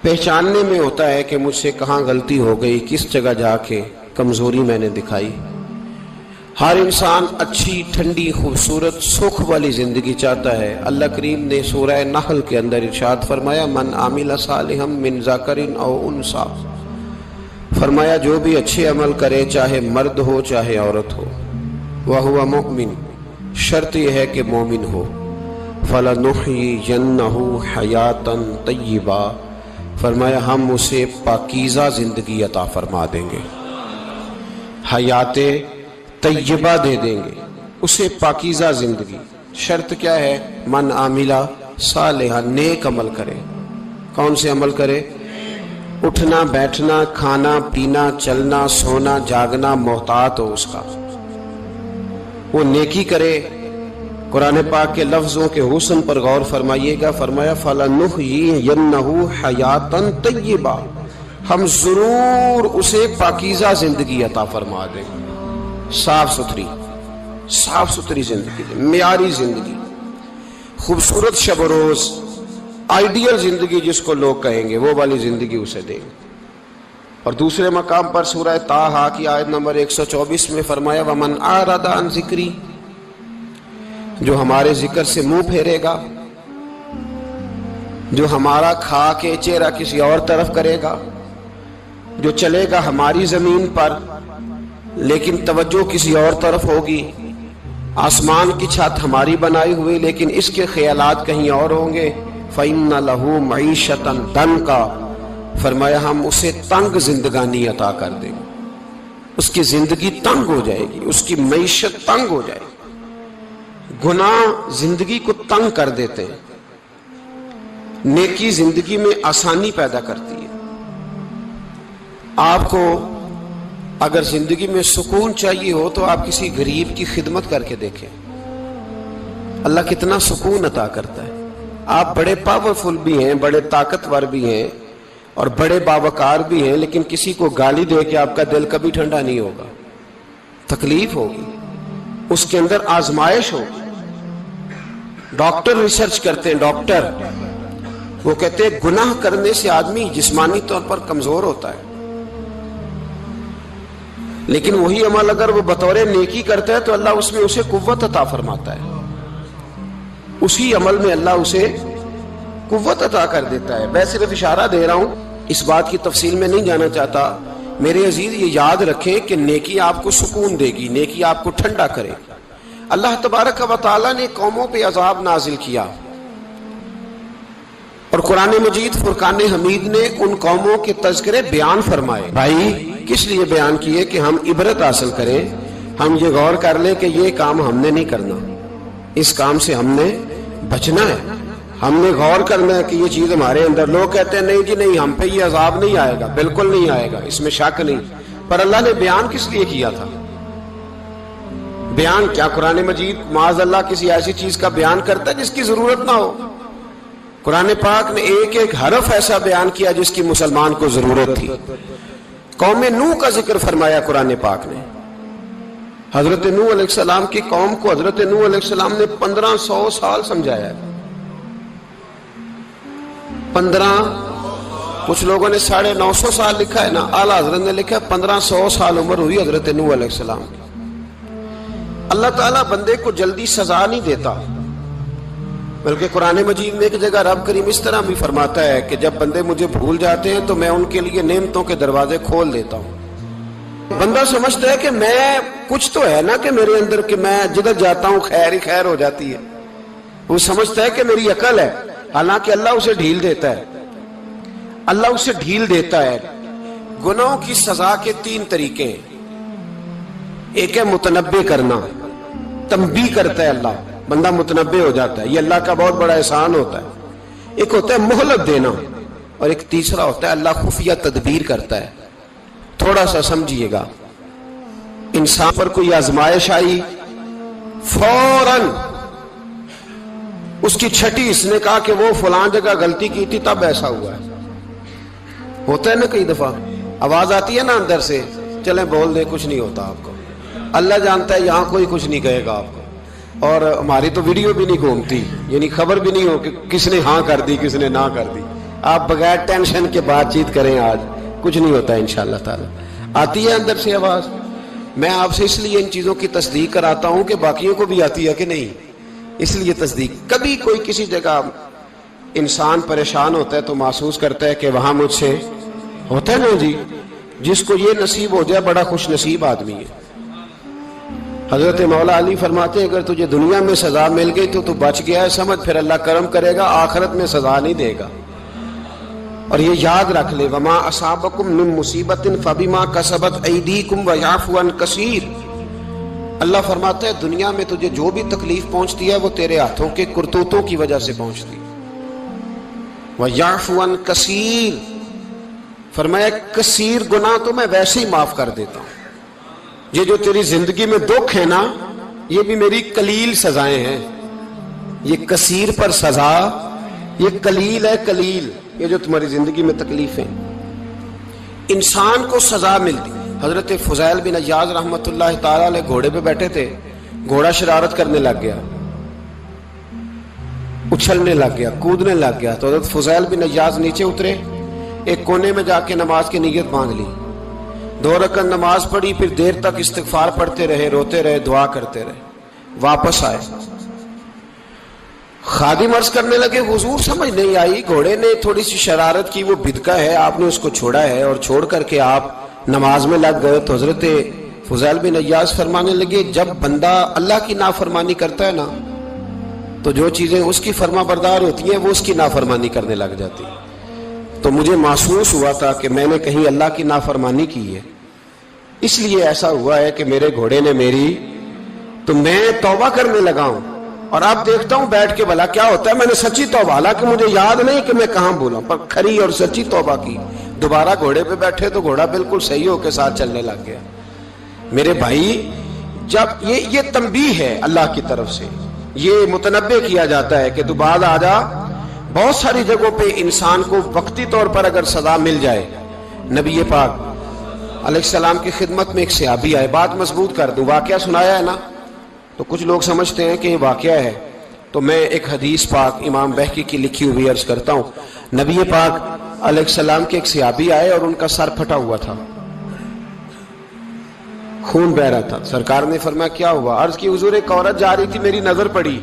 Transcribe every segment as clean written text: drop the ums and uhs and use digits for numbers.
پہچاننے میں ہوتا ہے کہ مجھ سے کہاں غلطی ہو گئی، کس جگہ جا کے کمزوری میں نے دکھائی۔ ہر انسان اچھی، ٹھنڈی، خوبصورت، سکھ والی زندگی چاہتا ہے۔ اللہ کریم نے سورہ نحل کے اندر ارشاد فرمایا من عامل صالحا من ذکر او انثی، فرمایا جو بھی اچھے عمل کرے چاہے مرد ہو چاہے عورت ہو، وہو مؤمن، شرط یہ ہے کہ مومن ہو، فلنحیینہ حیاتا طیبہ، فرمایا ہم اسے پاکیزہ زندگی عطا فرما دیں گے، حیات طیبہ دے دیں گے اسے، پاکیزہ زندگی۔ شرط کیا ہے؟ من عاملہ صالحا، نیک عمل کرے۔ کون سے عمل کرے؟ اٹھنا بیٹھنا، کھانا پینا، چلنا سونا جاگنا محتاط ہو اس کا، وہ نیکی کرے۔ قرآن پاک کے لفظوں کے حسن پر غور فرمائیے گا، فرمایا فَلَنُحْيِيَنَّهُ حَيَاتًا طَيِّبَةً، ہم ضرور اسے پاکیزہ زندگی عطا فرما دیں، صاف ستھری زندگی، معیاری زندگی، خوبصورت شب و روز، آئیڈیل زندگی جس کو لوگ کہیں گے، وہ والی زندگی اسے دیں گے۔ اور دوسرے مقام پر سورہ طٰہٰ کی آیت نمبر 124 میں فرمایا وَمَنْ أَعْرَضَ عَنْ ذِكْرِی، جو ہمارے ذکر سے منہ پھیرے گا، جو ہمارا کھا کے چہرہ کسی اور طرف کرے گا، جو چلے گا ہماری زمین پر لیکن توجہ کسی اور طرف ہوگی، آسمان کی چھت ہماری بنائی ہوئی لیکن اس کے خیالات کہیں اور ہوں گے، فَإِنَّ لَهُ مَعِيشَةً ضَنْكًا، فرمایا ہم اسے تنگ زندگانی عطا کر دیں گے، اس کی زندگی تنگ ہو جائے گی، اس کی معیشت تنگ ہو جائے گی۔ گناہ زندگی کو تنگ کر دیتے ہیں، نیکی زندگی میں آسانی پیدا کرتی ہے۔ آپ کو اگر زندگی میں سکون چاہیے ہو تو آپ کسی غریب کی خدمت کر کے دیکھیں، اللہ کتنا سکون عطا کرتا ہے۔ آپ بڑے پاورفل بھی ہیں، بڑے طاقتور بھی ہیں اور بڑے باوقار بھی ہیں، لیکن کسی کو گالی دے کے آپ کا دل کبھی ٹھنڈا نہیں ہوگا، تکلیف ہوگی، اس کے اندر آزمائش ہوگی۔ ڈاکٹر ریسرچ کرتے ہیں، ڈاکٹر وہ کہتے ہیں گناہ کرنے سے آدمی جسمانی طور پر کمزور ہوتا ہے، لیکن وہی عمل اگر وہ بطور نیکی کرتا ہے تو اللہ اس میں اسے قوت عطا فرماتا ہے، اسی عمل میں اللہ اسے قوت عطا کر دیتا ہے۔ میں صرف اشارہ دے رہا ہوں، اس بات کی تفصیل میں نہیں جانا چاہتا۔ میرے عزیز یہ یاد رکھیں کہ نیکی آپ کو سکون دے گی، نیکی آپ کو ٹھنڈا کرے۔ اللہ تبارک و تعالیٰ نے قوموں پہ عذاب نازل کیا اور قرآن مجید فرقان حمید نے ان قوموں کے تذکرے بیان فرمائے۔ بھائی کس لیے بیان کیے؟ کہ ہم عبرت حاصل کریں، ہم یہ غور کر لیں کہ یہ کام ہم نے نہیں کرنا، اس کام سے ہم نے بچنا ہے، ہم نے غور کرنا ہے کہ یہ چیز ہمارے اندر۔ لوگ کہتے ہیں نہیں جی نہیں، ہم پہ یہ عذاب نہیں آئے گا، بالکل نہیں آئے گا، اس میں شک نہیں۔ پر اللہ نے بیان کس لیے کیا تھا؟ بیان کیا قرآن مجید معاذ اللہ کسی ایسی چیز کا بیان کرتا ہے جس کی ضرورت نہ ہو؟ قرآن پاک نے ایک ایک حرف ایسا بیان کیا جس کی مسلمان کو ضرورت تھی۔ قوم نوح کا ذکر فرمایا قرآن پاک نے، حضرت نوح علیہ السلام کی قوم کو حضرت نوح علیہ السلام نے 1500 سال سمجھایا ہے۔ 15، کچھ لوگوں نے 950 سال لکھا ہے نا، اعلیٰ حضرت نے لکھا ہے 1500 سال عمر ہوئی حضرت نوح علیہ السلام کی۔ اللہ تعالیٰ بندے کو جلدی سزا نہیں دیتا، بلکہ قرآن مجید میں ایک جگہ رب کریم اس طرح بھی فرماتا ہے کہ جب بندے مجھے بھول جاتے ہیں تو میں ان کے لیے نعمتوں کے دروازے کھول دیتا ہوں۔ بندہ سمجھتا ہے کہ میں کچھ تو ہے نا کہ میرے اندر، کہ میں جدھر جاتا ہوں خیر ہی خیر ہو جاتی ہے، وہ سمجھتا ہے کہ میری عقل ہے، حالانکہ اللہ اسے ڈھیل دیتا ہے، اللہ اسے ڈھیل دیتا ہے۔ گناہوں کی سزا کے 3 طریقے ہیں۔ ایک ہے متنبہ کرنا، تنبیہ کرتا ہے اللہ، بندہ متنبہ ہو جاتا ہے، یہ اللہ کا بہت بڑا احسان ہوتا ہے۔ ایک ہوتا ہے مہلت دینا، اور ایک تیسرا ہوتا ہے اللہ خفیہ تدبیر کرتا ہے۔ تھوڑا سا سمجھیے گا، انسان پر کوئی آزمائش آئی، فوراً اس کی چھٹی اس نے کہا کہ وہ فلاں جگہ غلطی کی تھی تب ایسا ہوا ہے۔ ہوتا ہے نا کئی دفعہ آواز آتی ہے نا اندر سے، چلیں بول دیں کچھ نہیں ہوتا آپ کو، اللہ جانتا ہے یہاں کوئی کچھ نہیں کہے گا آپ کو، اور ہماری تو ویڈیو بھی نہیں گھومتی، یعنی خبر بھی نہیں ہو کہ کس نے ہاں کر دی کس نے نہ کر دی، آپ بغیر ٹینشن کے بات چیت کریں, آج کچھ نہیں ہوتا ہے انشاءاللہ تعالی. آتی ہے اندر سے آواز؟ میں آپ سے اس لیے ان چیزوں کی تصدیق کراتا ہوں کہ باقیوں کو بھی آتی ہے کہ نہیں, اس لیے تصدیق. کبھی کوئی کسی جگہ انسان پریشان ہوتا ہے تو محسوس کرتا ہے کہ وہاں مجھ سے ہوتا ہے نا جی, جس کو یہ نصیب ہو جائے بڑا خوش نصیب آدمی ہے. حضرت مولا علی فرماتے ہیں اگر تجھے دنیا میں سزا مل گئی تو بچ گیا ہے, سمجھ پھر اللہ کرم کرے گا, آخرت میں سزا نہیں دے گا. اور یہ یاد رکھ لے, وما اصابکم من مصیبت فبما کسبت ایدیکم ویعفو عن کثیر. اللہ فرماتا ہے دنیا میں تجھے جو بھی تکلیف پہنچتی ہے وہ تیرے ہاتھوں کے کرتوتوں کی وجہ سے پہنچتی ہے. ویعفو عن کثیر, فرمایا کثیر گناہ تو میں ویسے ہی معاف کر دیتا ہوں. یہ جو تیری زندگی میں دکھ ہے نا, یہ بھی میری قلیل سزائیں ہیں. یہ کثیر پر سزا, یہ قلیل ہے قلیل. یہ جو تمہاری زندگی میں تکلیفیں, انسان کو سزا ملتی. حضرت فضیل بن عیاض رحمت اللہ تعالی علیہ گھوڑے پہ بیٹھے تھے, گھوڑا شرارت کرنے لگ گیا, اچھلنے لگ گیا, کودنے لگ گیا. تو حضرت فضیل بن عیاض نیچے اترے, ایک کونے میں جا کے نماز کی نیت باندھ لی, 2 رکعت نماز پڑھی, پھر دیر تک استغفار پڑھتے رہے, روتے رہے, دعا کرتے رہے. واپس آئے, خادم عرض کرنے لگے حضور سمجھ نہیں آئی, گھوڑے نے تھوڑی سی شرارت کی, وہ بدکا ہے, آپ نے اس کو چھوڑا ہے اور چھوڑ کر کے آپ نماز میں لگ گئے. تو حضرت فضیل بن عیاض فرمانے لگے جب بندہ اللہ کی نافرمانی کرتا ہے نا تو جو چیزیں اس کی فرما بردار ہوتی ہیں وہ اس کی نافرمانی کرنے لگ جاتی. تو مجھے محسوس ہوا تھا کہ میں نے کہیں اللہ کی نافرمانی کی ہے, اس لیے ایسا ہوا ہے کہ میرے گھوڑے نے میری, تو میں توبہ کرنے لگا ہوں. اور اب دیکھتا ہوں بیٹھ کے بھلا کیا ہوتا ہے. میں نے سچی توبہ, حالانکہ مجھے یاد نہیں کہ میں کہاں بولا, پر کھری اور سچی توبہ کی. دوبارہ گھوڑے پہ بیٹھے تو گھوڑا بالکل صحیح ہو کے ساتھ چلنے لگ گیا. میرے بھائی جب یہ تنبیہ ہے اللہ کی طرف سے, یہ متنبہ کیا جاتا ہے کہ تو بعد آ جا. بہت ساری جگہوں پہ انسان کو وقتی طور پر اگر سزا مل جائے, نبی پاک علیہ السلام کی خدمت میں ایک صحابی آئے, بات مضبوط کر دوں, واقعہ سنایا ہے نا تو کچھ لوگ سمجھتے ہیں کہ یہ واقعہ ہے, تو میں ایک حدیث پاک امام بہقی کی لکھی ہوئی عرض کرتا ہوں. نبی پاک علیہ السلام کے ایک صحابی آئے اور ان کا سر پھٹا ہوا تھا, خون بہ رہا تھا. سرکار نے فرمایا کیا ہوا؟ عرض کی حضور ایک عورت جا رہی تھی, میری نظر پڑی,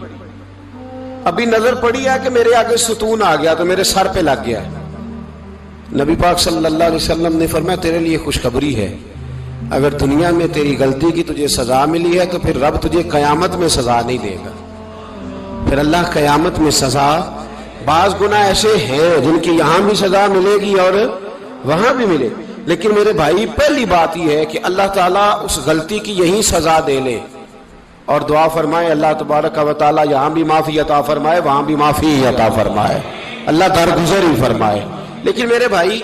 ابھی نظر پڑی ہے کہ میرے آگے ستون آ گیا تو میرے سر پہ لگ گیا. نبی پاک صلی اللہ علیہ وسلم نے فرمایا تیرے لیے خوشخبری ہے, اگر دنیا میں تیری غلطی کی تجھے سزا ملی ہے تو پھر رب تجھے قیامت میں سزا نہیں دے گا. پھر اللہ قیامت میں سزا, بعض گناہ ایسے ہیں جن کی یہاں بھی سزا ملے گی اور وہاں بھی ملے, لیکن میرے بھائی پہلی بات یہ ہے کہ اللہ تعالیٰ اس غلطی کی یہی سزا دے لے اور دعا فرمائے اللہ تبارک و تعالیٰ یہاں بھی معافی عطا فرمائے, وہاں بھی معافی عطا فرمائے, اللہ درگزر ہی فرمائے. لیکن میرے بھائی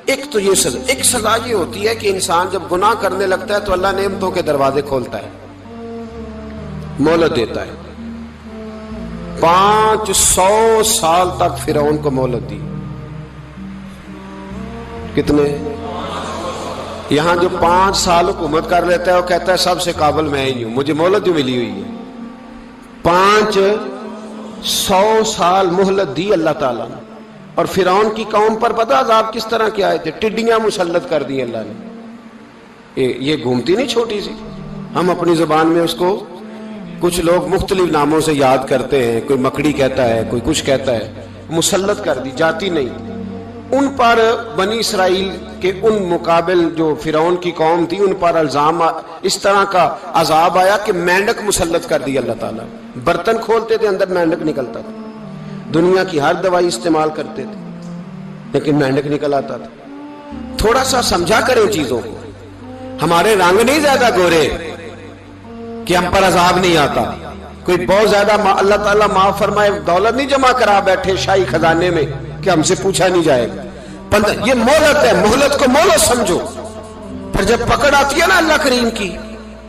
ایک تو یہ سزا, ایک سزا یہ ہوتی ہے کہ انسان جب گناہ کرنے لگتا ہے تو اللہ نعمتوں کے دروازے کھولتا ہے, مہلت دیتا ہے. 500 سال تک فرعون کو مہلت دی. کتنے؟ یہاں جو 5 سال حکومت کر لیتا ہے وہ کہتا ہے سب سے قابل میں ہی ہوں, مجھے مہلت جو ملی ہوئی ہے. 500 سال مہلت دی اللہ تعالیٰ نے. اور فرعون کی قوم پر پتہ عذاب کس طرح کے آئے تھے؟ ٹڈیاں مسلط کر دی اللہ نے. یہ گھومتی نہیں چھوٹی سی, ہم اپنی زبان میں اس کو کچھ لوگ مختلف ناموں سے یاد کرتے ہیں, کوئی مکڑی کہتا ہے, کوئی کچھ کہتا ہے. مسلط کر دی, جاتی نہیں. ان پر بنی اسرائیل کے ان مقابل جو فرعون کی قوم تھی ان پر الزام اس طرح کا عذاب آیا کہ مینڈک مسلط کر دی اللہ تعالیٰ. برتن کھولتے تھے اندر مینڈک نکلتا تھا, دنیا کی ہر دوائی استعمال کرتے تھے لیکن مینڈک نکل آتا تھا. تھوڑا سا سمجھا کریں چیزوں کو. ہمارے رنگ نہیں زیادہ گورے کہ ہم پر عذاب نہیں آتا. کوئی بہت زیادہ اللہ تعالیٰ معاف فرمائے دولت نہیں جمع کرا بیٹھے شاہی خزانے میں کہ ہم سے پوچھا نہیں جائے گا. یہ مہلت ہے, مہلت کو مہلت سمجھو. پھر جب پکڑ آتی ہے نا اللہ کریم کی,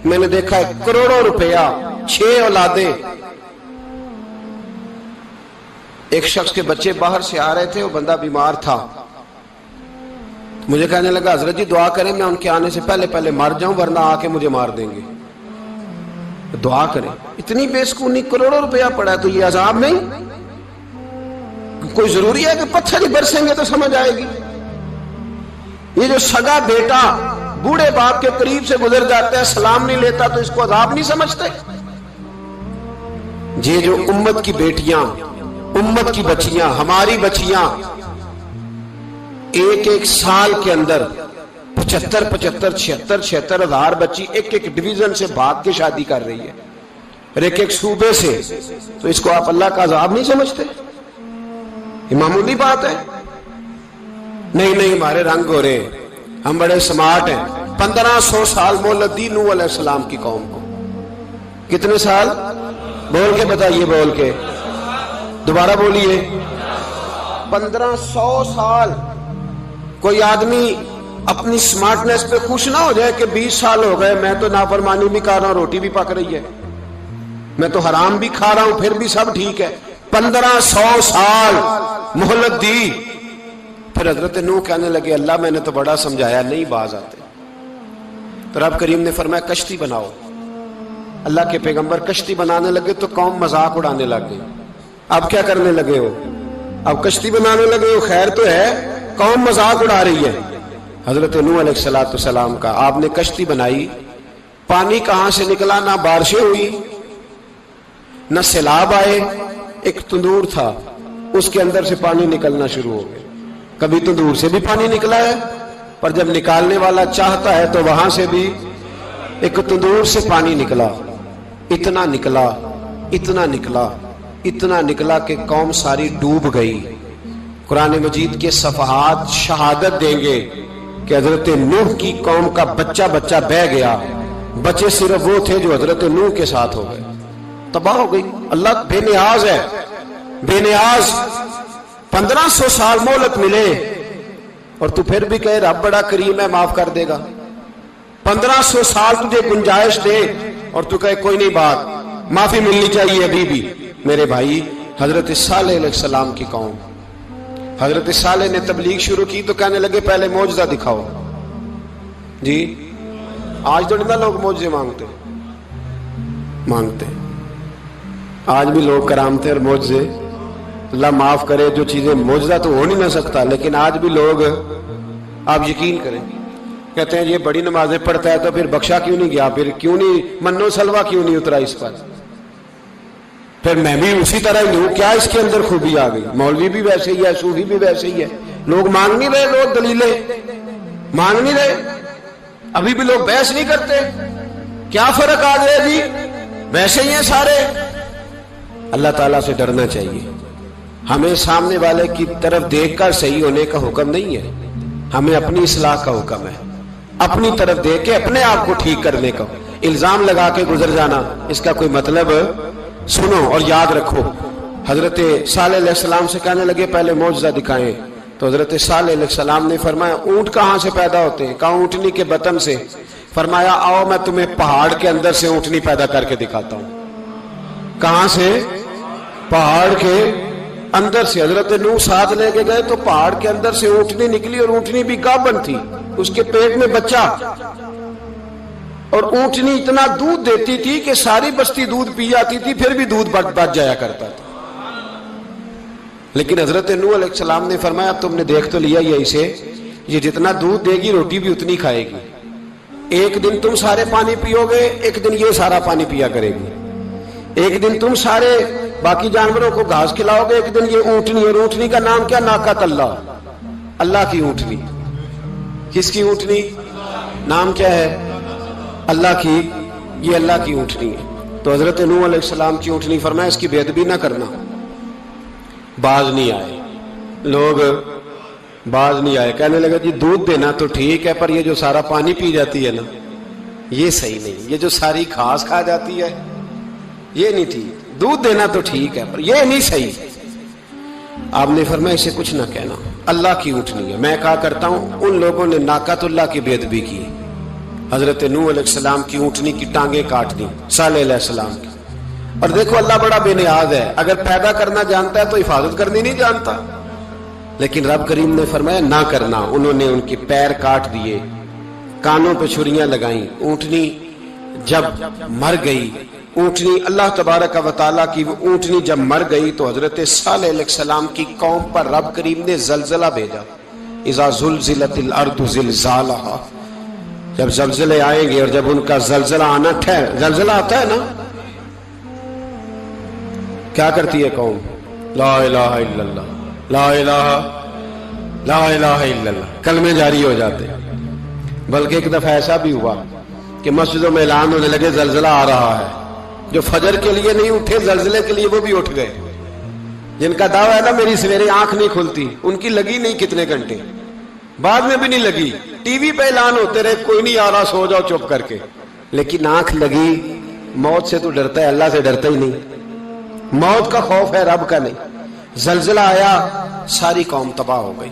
میں نے دیکھا ہے کروڑوں روپیہ, 6 اولادیں. ایک شخص کے بچے باہر سے آ رہے تھے, وہ بندہ بیمار تھا, مجھے کہنے لگا حضرت جی دعا کریں میں ان کے آنے سے پہلے مر جاؤں ورنہ آ کے مجھے مار دیں گے. دعا کریں. اتنی بے سکونی, کروڑوں روپیہ پڑا ہے تو یہ عذاب نہیں؟ کوئی ضروری ہے کہ پتھر ہی برسیں گے تو سمجھ آئے گی؟ یہ جو سگا بیٹا بوڑھے باپ کے قریب سے گزر جاتا ہے، سلام نہیں لیتا، تو اس کو عذاب نہیں سمجھتے؟ یہ جو امت کی بیٹیاں، امت کی بچیاں، ہماری بچیاں ایک سال کے اندر 75,000 ہزار بچی ایک ڈویژن سے بھاگ کے شادی کر رہی ہے، اور ایک صوبے سے، تو اس کو آپ اللہ کا عذاب نہیں سمجھتے؟ یہ معمولی بات ہے؟ نہیں ہمارے رنگ ہو رہے ہیں، ہم بڑے سمارٹ ہیں۔ 1500 سال مہلت دی نوح علیہ السلام کی قوم کو۔ کتنے سال؟ بول کے بتائیے، بول کے دوبارہ بولیے۔ 1500 سال۔ کوئی آدمی اپنی سمارٹنس پہ خوش نہ ہو جائے کہ 20 سال ہو گئے، میں تو نافرمانی بھی کر رہا ہوں، روٹی بھی پک رہی ہے، میں تو حرام بھی کھا رہا ہوں، پھر بھی سب ٹھیک ہے۔ 1500 سال مہلت دی، پھر حضرت نوح کہنے لگے اللہ میں نے تو بڑا سمجھایا، نہیں باز آتے۔ تو رب کریم نے فرمایا کشتی بناؤ۔ اللہ کے پیغمبر کشتی بنانے لگے تو قوم مذاق اڑانے لگ گئی۔ اب کیا کرنے لگے ہو؟ اب کشتی بنانے لگے ہو، خیر تو ہے، قوم مذاق اڑا رہی ہے حضرت نوح علیہ السلام کا۔ آپ نے کشتی بنائی، پانی کہاں سے نکلا؟ نہ بارشیں ہوئی، نہ سیلاب آئے، ایک تندور تھا، اس کے اندر سے پانی نکلنا شروع ہو گیا۔ کبھی تندور سے بھی پانی نکلا ہے، پر جب نکالنے والا چاہتا ہے تو وہاں سے بھی ایک تندور سے پانی نکلا۔ اتنا نکلا، اتنا نکلا، اتنا نکلا کہ قوم ساری ڈوب گئی۔ قرآن مجید کے صفحات شہادت دیں گے کہ حضرت نوح کی قوم کا بچہ بہ گیا، بچے صرف وہ تھے جو حضرت نوح کے ساتھ ہو گئے، تباہ ہو گئی۔ اللہ بے نیاز ہے، بے نیاز۔ 1500 سال مہلت ملے اور تو پھر بھی کہے رب بڑا کریم ہے، معاف کر دے گا۔ 1500 سال تجھے گنجائش دے اور تو کہے کوئی نہیں، بات معافی ملنی چاہیے ابھی بھی۔ میرے بھائی، حضرت صالح علیہ السلام کی قوم، حضرت صالح نے تبلیغ شروع کی تو کہنے لگے پہلے معجزہ دکھاؤ۔ جی آج تو نہیں لوگ معجزے مانگتے، آج بھی لوگ کرامتے اور معجزے، اللہ معاف کرے، جو چیزیں معجزہ تو ہو نہیں نہ سکتا، لیکن آج بھی لوگ، آپ یقین کریں، کہتے ہیں یہ بڑی نمازیں پڑھتا ہے تو پھر بخشا کیوں نہیں گیا، پھر کیوں نہیں منو سلوا کیوں نہیں اترا اس پر، پھر میں بھی اسی طرح ہی ہوں، کیا اس کے اندر خوبی آ گئی؟ مولوی بھی ویسے ہی ہے، صوفی بھی ویسے ہی ہے، لوگ مانگ نہیں رہے، لوگ دلیلیں مانگ نہیں رہے، ابھی بھی لوگ بحث نہیں کرتے، کیا فرق آ گیا جی؟ ویسے ہی ہیں سارے۔ اللہ تعالیٰ سے ڈرنا چاہیے، ہمیں سامنے والے کی طرف دیکھ کر صحیح ہونے کا حکم نہیں ہے، ہمیں اپنی اصلاح کا حکم ہے، اپنی طرف دیکھ کے اپنے آپ کو ٹھیک کرنے کا۔ الزام لگا کے گزر جانا، اس کا کوئی مطلب سنو اور یاد رکھو۔ حضرت صالح علیہ السلام سے کہنے لگے پہلے معجزہ دکھائیں، تو حضرت صالح علیہ السلام نے فرمایا اونٹ کہاں سے پیدا ہوتے ہیں؟ کہا اونٹنی کے بطن سے۔ فرمایا آؤ میں تمہیں پہاڑ کے اندر سے اونٹنی پیدا کر کے دکھاتا ہوں۔ کہاں سے؟ پہاڑ کے اندر سے۔ حضرت نوح ساتھ لے کے گئے تو پہاڑ کے اندر سے اونٹنی نکلی، اور اونٹنی بھی گابن تھی، اس کے پیٹ میں بچہ، اور اونٹنی اتنا دودھ دیتی تھی کہ ساری بستی دودھ پی جاتی تھی، پھر بھی دودھ بچ جایا کرتا تھا۔ لیکن حضرت نوح علیہ السلام نے فرمایا تم نے دیکھ تو لیا یہ اسے، یہ جتنا دودھ دے گی روٹی بھی اتنی کھائے گی، ایک دن تم سارے پانی پیو گے، ایک دن یہ سارا پانی پیا کرے گی، ایک دن تم سارے باقی جانوروں کو گھاس کھلاؤ گے، ایک دن یہ اونٹنی، اور اونٹنی کا نام کیا؟ ناقۃ اللہ، اللہ کی اونٹنی۔ کس کی اونٹنی؟ نام کیا ہے؟ اللہ کی، یہ اللہ کی اونٹنی ہے۔ تو حضرت نوح علیہ السلام کی اونٹنی، فرمایا اس کی بے ادبی نہ کرنا۔ باز نہیں آئے لوگ، باز نہیں آئے، کہنے لگا جی دودھ دینا تو ٹھیک ہے، پر یہ جو سارا پانی پی جاتی ہے نا یہ صحیح نہیں، یہ جو ساری گھاس کھا جاتی ہے یہ نہیں ٹھیک، دودھ دینا تو ٹھیک ہے پر یہ نہیں صحیح۔ آپ نے فرمایا اسے کچھ نہ کہنا، اللہ کی اونٹنی ہے۔ میں کہا کرتا ہوں ان لوگوں نے ناقۃ اللہ کی بے ادبی کی، حضرت نوح علیہ السلام کی اونٹنی کی ٹانگیں کاٹ دی، صالح علیہ السلام کی۔ اور دیکھو اللہ بڑا بے نیاز ہے، اگر پیدا کرنا جانتا ہے تو حفاظت کرنی نہیں جانتا، لیکن رب کریم نے فرمایا نہ کرنا۔ انہوں نے ان کے پیر کاٹ دیے، کانوں پہ چھریاں لگائیں، اونٹنی جب مر گئی اونٹنی، اللہ تبارک و تعالیٰ کی وہ اونٹنی جب مر گئی تو حضرت صالح علیہ السلام کی قوم پر رب کریم نے زلزلہ بھیجا. اذا زلزلت الارض زلزالہا، جب زلزلے آئیں گے اور جب ان کا زلزلہ آنا زلزلہ آتا ہے نا، کیا کرتی ہے قوم؟ لا الہ الا اللہ، لا الہ الا اللہ، کلمے جاری ہو جاتے. بلکہ ایک دفعہ ایسا بھی ہوا کہ مسجدوں میں اعلان ہونے لگے زلزلہ آ رہا ہے. جو فجر کے لیے نہیں اٹھے زلزلے کے لیے وہ بھی اٹھ گئے. جن کا دعویٰ ہے نا میری سویرے آنکھ نہیں کھلتی، ان کی لگی نہیں کتنے گھنٹے، بعد میں بھی نہیں لگی. ٹی وی پہ اعلان ہوتے رہے کوئی نہیں آ رہا، سو جاؤ چپ کر کے. لیکن آنکھ لگی. موت سے تو ڈرتا ہے، اللہ سے ڈرتا ہی نہیں. موت کا خوف ہے، رب کا نہیں. زلزلہ آیا، ساری قوم تباہ ہو گئی.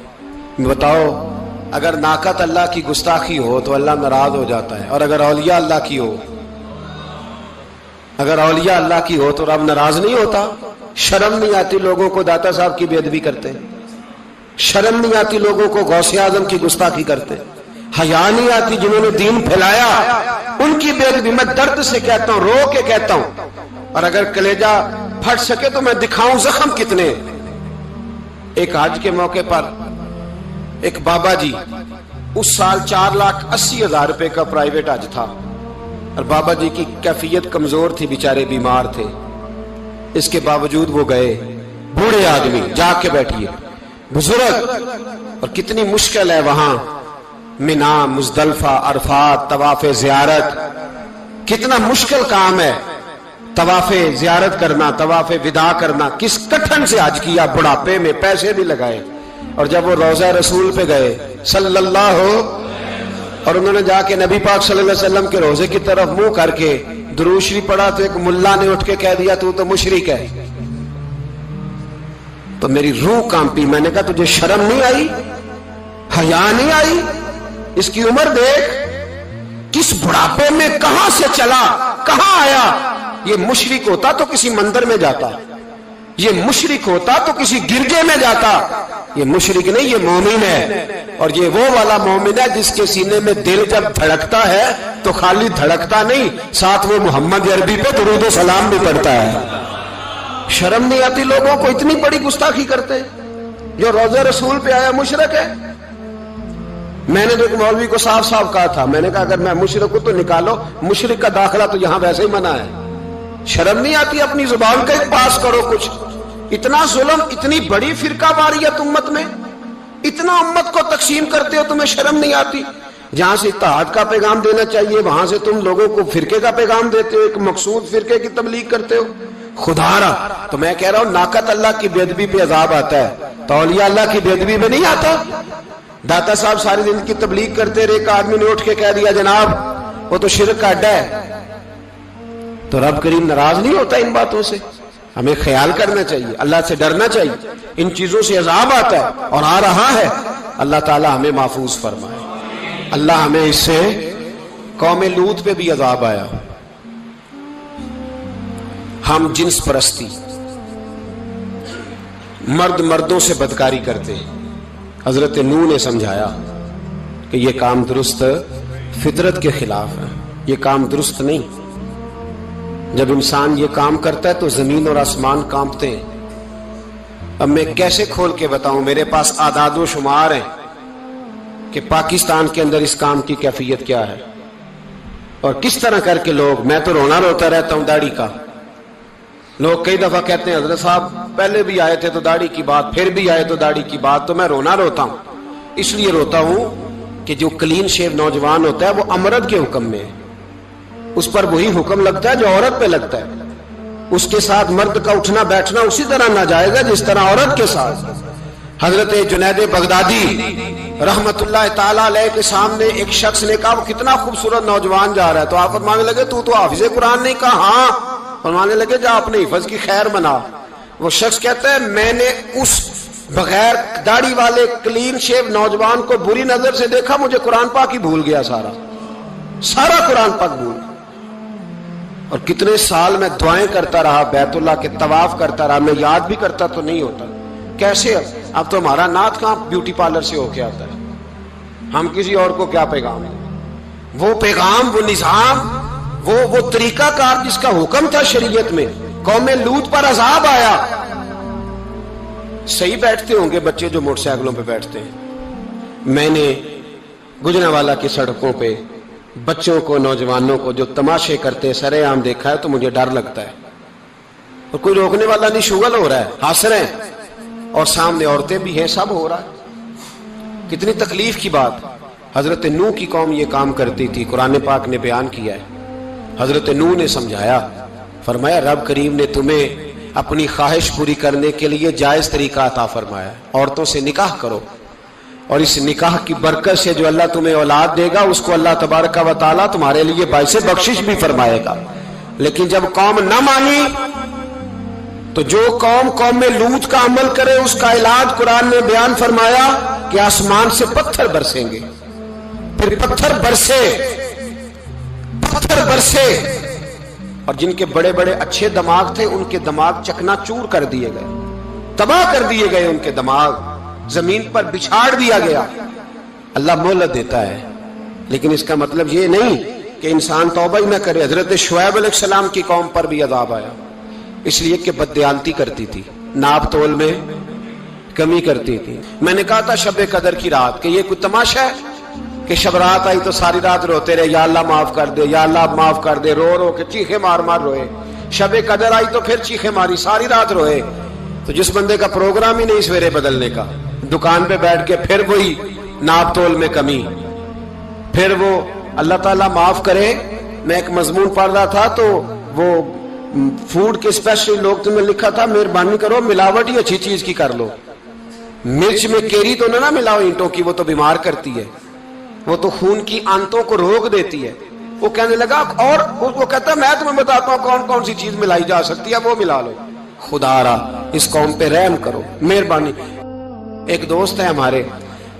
بتاؤ اگر ناقت اللہ کی گستاخی ہو تو اللہ ناراض ہو جاتا ہے، اور اگر اولیاء اللہ کی ہو، اگر اولیاء اللہ کی ہو تو رب ناراض نہیں ہوتا. شرم نہیں آتی لوگوں کو داتا صاحب کی بے ادبی کرتے، شرم نہیں آتی لوگوں کو غوث اعظم کی گستاخی کرتے، حیا نہیں آتی جنہوں نے دین پھیلایا ان کی بے ادبی. میں درد سے کہتا ہوں، رو کے کہتا ہوں، اور اگر کلیجہ پھٹ سکے تو میں دکھاؤں زخم کتنے. ایک حج کے موقع پر ایک بابا جی، اس سال 4,80,000 روپے کا پرائیویٹ حج تھا، اور بابا جی کی کیفیت کمزور تھی، بیچارے بیمار تھے. اس کے باوجود وہ گئے. بوڑھے آدمی، جا کے بیٹھیے، بزرگ، اور کتنی مشکل ہے وہاں منا، مزدلفہ، عرفات، طواف زیارت، کتنا مشکل کام ہے طواف زیارت کرنا، طواف وداع کرنا. کس کٹھن سے حج کیا، بڑھاپے میں پیسے بھی لگائے. اور جب وہ روضہ رسول پہ گئے صلی اللہ، اور انہوں نے جا کے نبی پاک صلی اللہ علیہ وسلم کے روزے کی طرف منہ کر کے درود شریف پڑھا تو ایک ملا نے اٹھ کے کہہ دیا تو مشرک ہے. تو میری روح کانپی. میں نے کہا تجھے شرم نہیں آئی، حیا نہیں آئی؟ اس کی عمر دیکھ، کس بڑھاپے میں کہاں سے چلا، کہاں آیا. یہ مشرک ہوتا تو کسی مندر میں جاتا، یہ مشرک ہوتا تو کسی گرجے میں جاتا. یہ مشرک نہیں، یہ مومن ہے. اور یہ وہ والا مومن ہے جس کے سینے میں دل جب دھڑکتا ہے تو خالی دھڑکتا نہیں، ساتھ وہ محمد عربی پہ درود و سلام بھی پڑھتا ہے. شرم نہیں آتی لوگوں کو؟ اتنی بڑی گستاخی کرتے. جو روضہ رسول پہ آیا مشرک ہے. میں نے تو ایک مولوی کو صاف صاف کہا تھا، میں نے کہا اگر میں مشرک ہوں تو نکالو، مشرک کا داخلہ تو یہاں ویسے ہی منع ہے. شرم نہیں آتی؟ اپنی زبان کا ایک پاس کرو کچھ. اتنا ظلم، اتنی بڑی فرقہ واریت امت میں، اتنا امت کو تقسیم کرتے ہو، تمہیں شرم نہیں آتی؟ جہاں سے اتحاد کا پیغام دینا چاہیے وہاں سے تم لوگوں کو فرقے کا پیغام دیتے ہو، ایک مقصود فرقے کی تبلیغ کرتے ہو. خدا را، تو میں کہہ رہا ہوں ناقت اللہ کی بے ادبی پہ عذاب آتا ہے تو اولیاء اللہ کی بے ادبی میں نہیں آتا. داتا صاحب ساری زندگی کی تبلیغ کرتے رہے، ایک آدمی نے اٹھ کے کہہ دیا جناب وہ تو شرک کا اڈا ہے، تو رب کریم ناراض نہیں ہوتا ان باتوں سے؟ ہمیں خیال کرنا چاہیے، اللہ سے ڈرنا چاہیے. ان چیزوں سے عذاب آتا ہے اور آ رہا ہے. اللہ تعالی ہمیں محفوظ فرمائے. اللہ ہمیں اس سے، قوم لوط پہ بھی عذاب آیا. ہم جنس پرستی، مرد مردوں سے بدکاری کرتے ہیں. حضرت نوح نے سمجھایا کہ یہ کام درست فطرت کے خلاف ہے، یہ کام درست نہیں. جب انسان یہ کام کرتا ہے تو زمین اور آسمان کانپتے ہیں. اب میں کیسے کھول کے بتاؤں؟ میرے پاس اعداد و شمار ہیں کہ پاکستان کے اندر اس کام کی کیفیت کیا ہے اور کس طرح کر کے لوگ، میں تو رونا روتا رہتا ہوں داڑھی کا. لوگ کئی دفعہ کہتے ہیں حضرت صاحب پہلے بھی آئے تھے تو داڑھی کی بات، پھر بھی آئے تو داڑھی کی بات. تو میں رونا روتا ہوں. اس لیے روتا ہوں کہ جو کلین شیو نوجوان ہوتا ہے وہ امرد کے حکم میں ہے، اس پر وہی حکم لگتا ہے جو عورت پہ لگتا ہے. اس کے ساتھ مرد کا اٹھنا بیٹھنا اسی طرح ناجائز ہے جس طرح عورت کے ساتھ. حضرت جنید بغدادی رحمت اللہ تعالیٰ علیہ کے سامنے ایک شخص نے کہا وہ کتنا خوبصورت نوجوان جا رہا ہے، تو آپ فرمانے لگے تو حافظ قرآن نہیں؟ کہا ہاں. فرمانے لگے جا اپنے حفظ کی خیر بنا. وہ شخص کہتا ہے میں نے اس بغیر داڑھی والے کلین شیو نوجوان کو بری نظر سے دیکھا، مجھے قرآن پاک ہی بھول گیا، سارا قرآن پاک بھول گیا. اور کتنے سال میں دعائیں کرتا رہا، بیت اللہ کے طواف کرتا رہا، میں یاد بھی کرتا تو نہیں ہوتا. کیسے؟ اب تو ہمارا نعت کہاں بیوٹی پارلر سے ہو کے آتا ہے. ہم کسی اور کو کیا پیغام ہے؟ وہ پیغام، وہ نظام، وہ طریقہ کار جس کا حکم تھا شریعت میں. قوم لوط پر عذاب آیا. صحیح بیٹھتے ہوں گے بچے جو موٹر سائیکلوں پہ بیٹھتے ہیں. میں نے گجرانوالہ کی سڑکوں پہ بچوں کو، نوجوانوں کو جو تماشے کرتے سرے عام دیکھا ہے تو مجھے ڈر لگتا ہے. اور کوئی روکنے والا نہیں، شغل ہو رہا ہے، ہنس رہے ہیں، اور سامنے عورتیں بھی ہیں، سب ہو رہا ہے. کتنی تکلیف کی بات. حضرت نوح کی قوم یہ کام کرتی تھی، قرآن پاک نے بیان کیا ہے. حضرت نوح نے سمجھایا، فرمایا رب کریم نے تمہیں اپنی خواہش پوری کرنے کے لیے جائز طریقہ عطا فرمایا ہے. عورتوں سے نکاح کرو، اور اس نکاح کی برکت سے جو اللہ تمہیں اولاد دے گا اس کو اللہ تبارک و تعالیٰ تمہارے لیے باعث بخشش بھی فرمائے گا. لیکن جب قوم نہ مانی تو جو قوم میں لوط کا عمل کرے اس کا علاج قرآن نے بیان فرمایا کہ آسمان سے پتھر برسیں گے. پھر پتھر برسے اور جن کے بڑے بڑے اچھے دماغ تھے ان کے دماغ چکنا چور کر دیے گئے، تباہ کر دیے گئے. ان کے دماغ زمین پر بچھاڑ دیا گیا. اللہ مہلت دیتا ہے، لیکن اس کا مطلب یہ نہیں کہ انسان توبہ ہی نہ کرے. حضرت شعیب علیہ السلام کی قوم پر بھی عذاب آیا، اس لیے کہ بددیانتی کرتی تھی، ناپ تول میں کمی کرتی تھی. میں نے کہا تھا شب قدر کی رات کہ یہ کوئی تماشا ہے کہ شب رات آئی تو ساری رات روتے رہے، یا اللہ معاف کر دے، یا اللہ معاف کر دے، رو رو کے چیخے مار مار روئے. شب قدر آئی تو پھر چیخے ماری، ساری رات روئے. تو جس بندے کا پروگرام ہی نہیں سویرے بدلنے کا، دکان پہ بیٹھ کے پھر وہی ناپ تول میں کمی، پھر وہ اللہ تعالیٰ معاف کرے. میں ایک مضمون پڑھ رہا تھا تو وہ فوڈ کے اسپیشل لوگ تمہیں لکھا تھا مہربانی کرو ملاوٹ ہی اچھی چیز کی کر لو. مرچ میں کیری تو نہ ملاؤ اینٹوں کی، وہ تو بیمار کرتی ہے، وہ تو خون کی آنتوں کو روک دیتی ہے. وہ کہنے لگا، اور وہ کہتا میں تمہیں بتاتا ہوں کون کون سی چیز ملائی جا سکتی ہے، وہ ملا لو. خدا را اس قوم پہ رحم کرو، مہربانی. ایک دوست ہے ہمارے،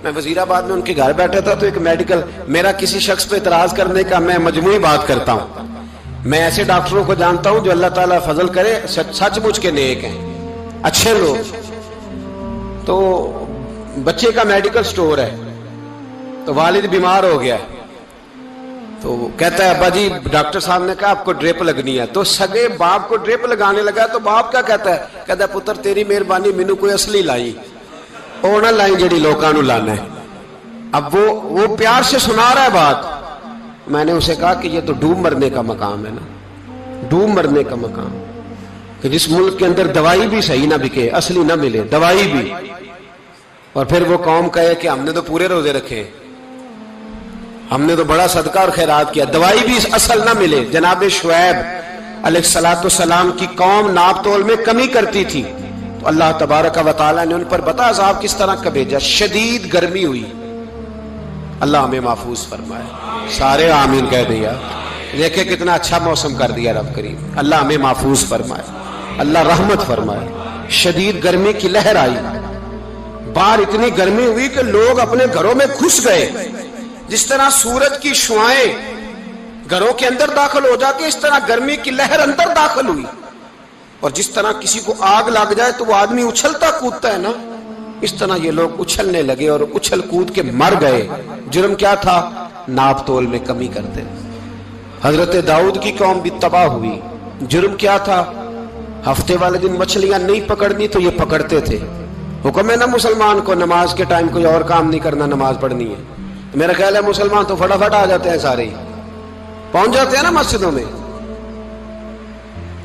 میں وزیر آباد میں ان کے گھر بیٹھا تھا تو ایک میڈیکل، میرا کسی شخص پہ اعتراض کرنے کا میں مجموعی بات کرتا ہوں. میں ایسے ڈاکٹروں کو جانتا ہوں جو اللہ تعالیٰ فضل کرے سچ مچ کے نیک ہیں، اچھے لوگ. تو بچے کا میڈیکل سٹور ہے، تو والد بیمار ہو گیا، تو کہتا ہے ابا جی ڈاکٹر صاحب نے کہا آپ کو ڈرپ لگنی ہے. تو سگے باپ کو ڈرپ لگانے لگا تو باپ کیا کہتا ہے پتر تیری مہربانی مینوں کوئی اصلی لائی، وہ نہ لائی جڑی لوکاں نوں لانا ہے. اب وہ پیار سے سنا رہا ہے بات. میں نے اسے کہا کہ یہ تو ڈوب مرنے کا مقام ہے نا، ڈوب مرنے کا مقام، کہ جس ملک کے اندر دوائی بھی صحیح نہ بکے، اصلی نہ ملے دوائی بھی، اور پھر وہ قوم کہے کہ ہم نے تو پورے روزے رکھے، ہم نے تو بڑا صدقہ اور خیرات کیا، دوائی بھی اصل نہ ملے. جناب شعیب علیہ السلام کی قوم ناپ تول میں کمی کرتی تھی تو اللہ تبارک و تعالیٰ نے ان پر بتا عذاب کس طرح کا بھیجا. شدید گرمی ہوئی. اللہ ہمیں محفوظ فرمائے. سارے آمین کہہ دیا. دیکھیں کتنا اچھا موسم کر دیا رب کریم. اللہ ہمیں محفوظ فرمائے، اللہ رحمت فرمائے. شدید گرمی کی لہر آئی، باہر اتنی گرمی ہوئی کہ لوگ اپنے گھروں میں گھس گئے. جس طرح سورج کی شعائیں گھروں کے اندر داخل ہو جاتی، اس طرح گرمی کی لہر اندر داخل ہوئی. اور جس طرح کسی کو آگ لگ جائے تو وہ آدمی اچھلتا کودتا ہے نا، اس طرح یہ لوگ اچھلنے لگے اور اچھل کود کے مر گئے. جرم کیا تھا؟ ناپ تول میں کمی کرتے. حضرت داؤد کی قوم بھی تباہ ہوئی. جرم کیا تھا؟ ہفتے والے دن مچھلیاں نہیں پکڑنی تو یہ پکڑتے تھے. حکم ہے نا مسلمان کو نماز کے ٹائم کوئی اور کام نہیں کرنا، نماز پڑھنی ہے. میرا خیال ہے مسلمان تو فٹافٹ آ جاتے ہیں، سارے ہی پہنچ جاتے ہیں نا مسجدوں میں.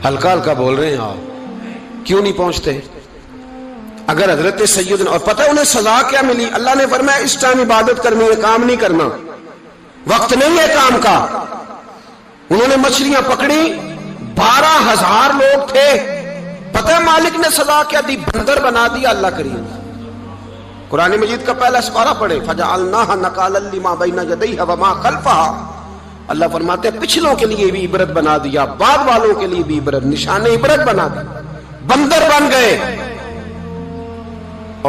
ہلکا ہلکا بول رہے ہیں آپ، کیوں نہیں پہنچتے؟ اگر حضرت سیدنا، اور پتہ انہیں سزا کیا ملی؟ اللہ نے فرمایا اس ٹائم عبادت کرنی ہے، کام نہیں کرنا، وقت نہیں ہے کام کا. انہوں نے مچھلیاں پکڑی، 12,000 لوگ تھے. پتہ مالک نے سزا کیا دی؟ بندر بنا دیا. اللہ کریم قرآن مجید کا پہلا سپارہ پڑھے، فَجَعَلْنَاهَا نَكَالًا لِمَا بَيْنَ يَدَيْهَا وَمَا خَلْفَهَا. اللہ فرماتے ہیں پچھلوں کے لیے بھی عبرت بنا دیا، بعد والوں کے لیے بھی عبرت، نشان عبرت بنا دیا. بندر بن گئے.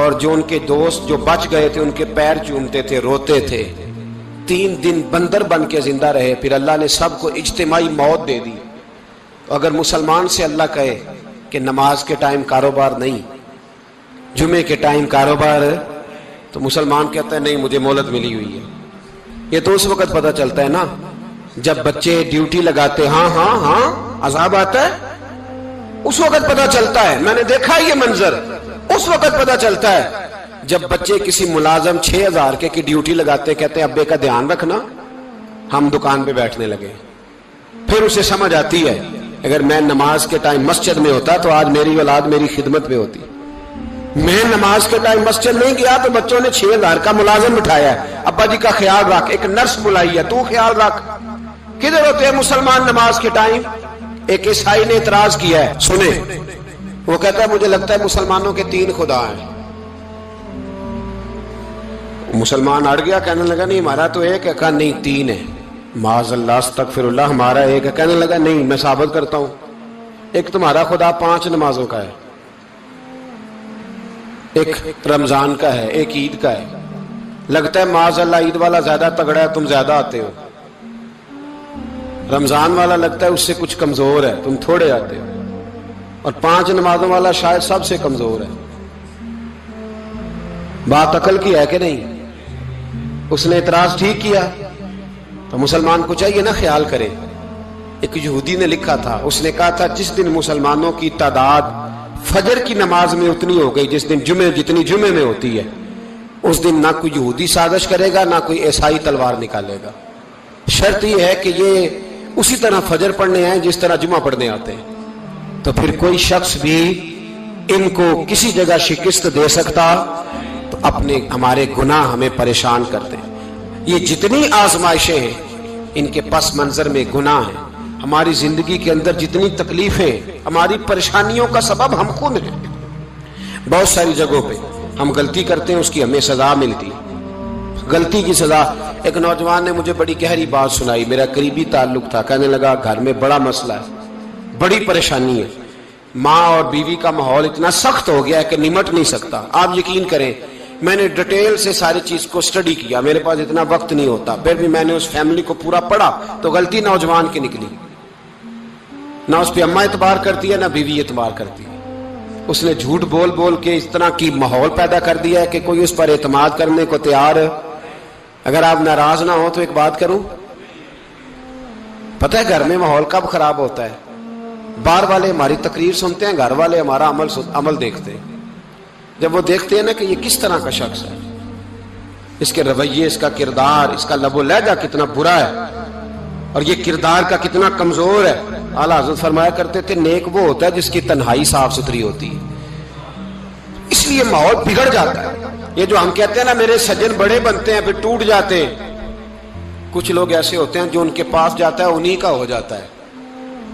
اور جو ان کے دوست جو بچ گئے تھے ان کے پیر چومتے تھے، روتے تھے. 3 دن بندر بن کے زندہ رہے. پھر اللہ نے سب کو اجتماعی موت دے دی. تو اگر مسلمان سے اللہ کہے کہ نماز کے ٹائم کاروبار نہیں، جمعے کے ٹائم کاروبار، تو مسلمان کہتا ہے نہیں مجھے مہلت ملی ہوئی ہے. یہ تو اس وقت پتہ چلتا ہے نا جب بچے ڈیوٹی لگاتے ہاں ہاں ہاں عذاب آتا ہے، اس وقت پتا چلتا ہے، میں نے دیکھا یہ منظر، اس وقت پتا چلتا ہے جب بچے کسی ملازم 6000 کی ڈیوٹی لگاتے، کہتے ہیں ابے کا دھیان رکھنا، ہم دکان پہ بیٹھنے لگے. پھر اسے سمجھ آتی ہے اگر میں نماز کے ٹائم مسجد میں ہوتا تو آج میری اولاد میری خدمت پہ ہوتی. میں نماز کے ٹائم مسجد نہیں گیا تو بچوں نے 6000 کا ملازم بٹھایا ہے، ابا جی کا خیال رکھ، ایک نرس بلائی ہے، تو خیال رکھ. کدھر ہوتے ہیں مسلمان نماز کے ٹائم؟ ایک عیسائی نے اعتراض کیا ہے، سنیں، وہ کہتا ہے مجھے لگتا ہے مسلمانوں کے 3 خدا ہیں. مسلمان اڑ گیا، کہنے لگا نہیں ہمارا تو ایک ہے. کہا نہیں 3 ہے. معاذ اللہ استغفر اللہ، ہمارا ایک ہے. کہنے لگا نہیں میں ثابت کرتا ہوں، ایک تمہارا خدا 5 نمازوں کا ہے، ایک رمضان کا ہے، ایک عید کا ہے. لگتا ہے معاذ اللہ عید والا زیادہ تگڑا ہے، تم زیادہ آتے ہو. رمضان والا لگتا ہے اس سے کچھ کمزور ہے، تم تھوڑے آتے ہو. اور 5 نمازوں والا شاید سب سے کمزور ہے. بات عقل کی ہے کہ نہیں؟ اس نے اعتراض ٹھیک کیا. تو مسلمان کو چاہیے نا خیال کرے. ایک یہودی نے لکھا تھا، اس نے کہا تھا جس دن مسلمانوں کی تعداد فجر کی نماز میں اتنی ہو گئی جس دن جتنی جمعے میں ہوتی ہے، اس دن نہ کوئی یہودی سازش کرے گا نہ کوئی عیسائی تلوار نکالے گا. شرط یہ ہے کہ یہ اسی طرح فجر پڑھنے آئیں جس طرح جمعہ پڑھنے آتے ہیں. تو پھر کوئی شخص بھی ان کو کسی جگہ شکست دے سکتا تو ہمارے گناہ ہمیں پریشان کرتے ہیں. یہ جتنی آزمائشیں ہیں ان کے پس منظر میں گناہ ہیں. ہماری زندگی کے اندر جتنی تکلیفیں، ہماری پریشانیوں کا سبب ہم خود ہیں. بہت ساری جگہوں پہ ہم غلطی کرتے ہیں، اس کی ہمیں سزا ملتی. غلطی کی سزا. ایک نوجوان نے مجھے بڑی گہری بات سنائی، میرا قریبی تعلق تھا. کہنے لگا گھر میں بڑا مسئلہ ہے، بڑی پریشانی ہے، ماں اور بیوی کا ماحول اتنا سخت ہو گیا ہے کہ نمٹ نہیں سکتا. آپ یقین کریں میں نے ڈیٹیل سے ساری چیز کو سٹڈی کیا، میرے پاس اتنا وقت نہیں ہوتا، پھر بھی میں نے اس فیملی کو پورا پڑھا تو غلطی نوجوان کی نکلی. نہ اس پہ اماں اعتبار کرتی ہے نہ بیوی اعتبار کرتی ہے. اس نے جھوٹ بول بول کے اس طرح کی ماحول پیدا کر دیا ہے کہ کوئی اس پر اعتماد کرنے کو تیار ہے. اگر آپ ناراض نہ ہو تو ایک بات کروں، پتہ ہے گھر میں ماحول کب خراب ہوتا ہے؟ باہر والے ہماری تقریر سنتے ہیں، گھر والے ہمارا عمل دیکھتے ہیں. جب وہ دیکھتے ہیں نا کہ یہ کس طرح کا شخص ہے، اس کے رویے، اس کا کردار، اس کا لب و لہجہ کتنا برا ہے اور یہ کردار کا کتنا کمزور ہے. اعلیٰ حضرت فرمایا کرتے تھے نیک وہ ہوتا ہے جس کی تنہائی صاف ستھری ہوتی ہے. اس لیے ماحول بگڑ جاتا ہے. یہ جو ہم کہتے ہیں نا میرے سجن بڑے بنتے ہیں پھر ٹوٹ جاتے ہیں، کچھ لوگ ایسے ہوتے ہیں جو ان کے پاس جاتا ہے انہی کا ہو جاتا ہے.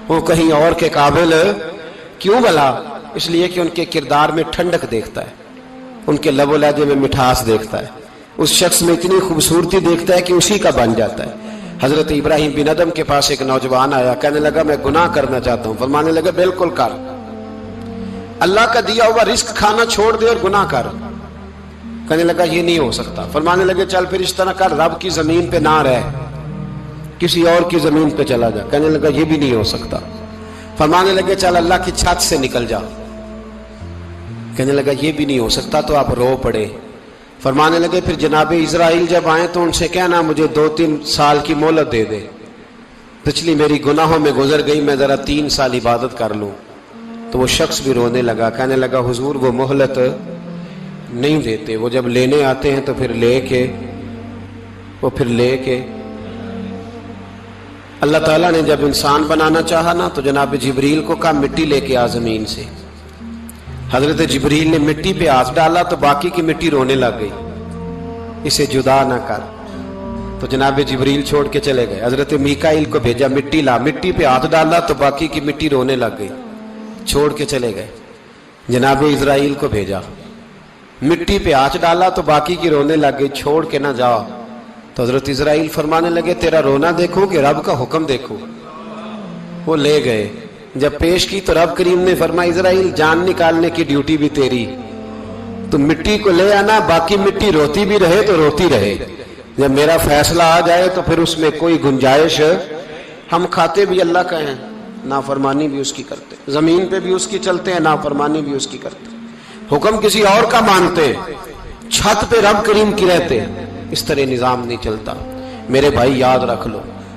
وہ کہیں اور کے قابل کیوں بھلا؟ اس لیے کہ ان کے کردار میں ٹھنڈک دیکھتا ہے، ان کے لب و لہجے میں مٹھاس دیکھتا ہے، اس شخص میں اتنی خوبصورتی دیکھتا ہے کہ اسی کا بن جاتا ہے. حضرت ابراہیم بن ادم کے پاس ایک نوجوان آیا، کہنے لگا میں گناہ کرنا چاہتا ہوں. فرمانے لگا بالکل کر، اللہ کا دیا ہوا رزق کھانا چھوڑ دے اور گناہ کر. کہنے لگا یہ نہیں ہو سکتا. فرمانے لگے چل پھر اس طرح کر، رب کی زمین پہ نہ رہ، کسی اور کی زمین پہ چلا جا. کہنے لگا یہ بھی نہیں ہو سکتا. فرمانے لگے چل اللہ کی چھت سے نکل جا. کہنے لگا یہ بھی نہیں ہو سکتا. تو آپ رو پڑے. فرمانے لگے پھر جناب اسرائیل جب آئیں تو ان سے کہنا مجھے 2-3 سال کی مہلت دے دے، پچھلی میری گناہوں میں گزر گئی، میں ذرا 3 سال عبادت کر لوں. تو وہ شخص بھی رونے لگا، کہنے لگا حضور وہ مہلت نہیں دیتے، وہ جب لینے آتے ہیں تو پھر لے کے اللہ تعالیٰ نے جب انسان بنانا چاہا نا تو جناب جبریل کو کہا مٹی لے کے آ زمین سے. حضرت جبریل نے مٹی پہ ہاتھ ڈالا تو باقی کی مٹی رونے لگ گئی، اسے جدا نہ کر. تو جناب جبریل چھوڑ کے چلے گئے. حضرت میکائیل کو بھیجا مٹی لا، مٹی پہ ہاتھ ڈالا تو باقی کی مٹی رونے لگ گئی، چھوڑ کے چلے گئے. جناب اسرائیل کو بھیجا، مٹی پہ ہاتھ ڈالا تو باقی کی رونے لگ گئی، چھوڑ کے نہ جاؤ. تو حضرت اسرائیل فرمانے لگے تیرا رونا دیکھو کہ رب کا حکم دیکھو. وہ لے گئے، جب پیش کی تو رب کریم نے فرمایا اسرائیل جان نکالنے کی ڈیوٹی بھی تیری، تو مٹی کو لے آنا، باقی مٹی روتی بھی رہے تو روتی رہے. جب میرا فیصلہ آ جائے تو پھر اس میں کوئی گنجائش، ہم کھاتے بھی اللہ کا ہیں، نافرمانی بھی اس کی کرتے، زمین پہ بھی اس کی چلتے ہیں، نافرمانی بھی اس کی کرتے، حکم کسی اور کا مانتے، چھت پہ رب کریم کی رہتے. اس طرح نظام نہیں چلتا. میرے بھائی یاد رکھ لو،